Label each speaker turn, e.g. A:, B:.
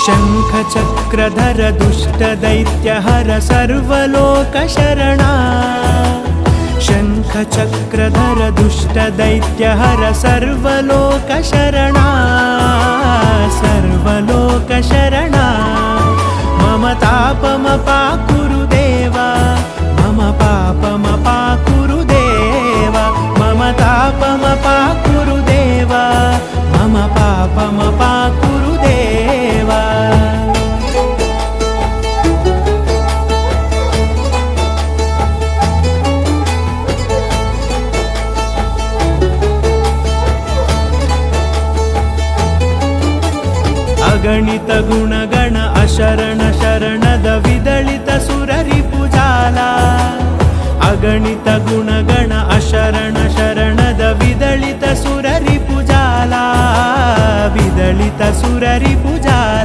A: शङ्खचक्रधर दुष्टदैत्यहर सर्वलोकशरणा शङ्खचक्रधर दुष्टदैत्यहर सर्वलोकशरणा सर्वलोकशरणा मम तापमपाकुरु देवा मम पापमपाकुरु देवा मम तापमपाकुरु देवा मम पापमपाकुरु देवा अगणित गुणगण अशरण शरणद विदलित सुररिपुजाला अगणित गुणगण अशरण शरणद विदलित सुररिपुजाला विदलित सुररिपुजाला।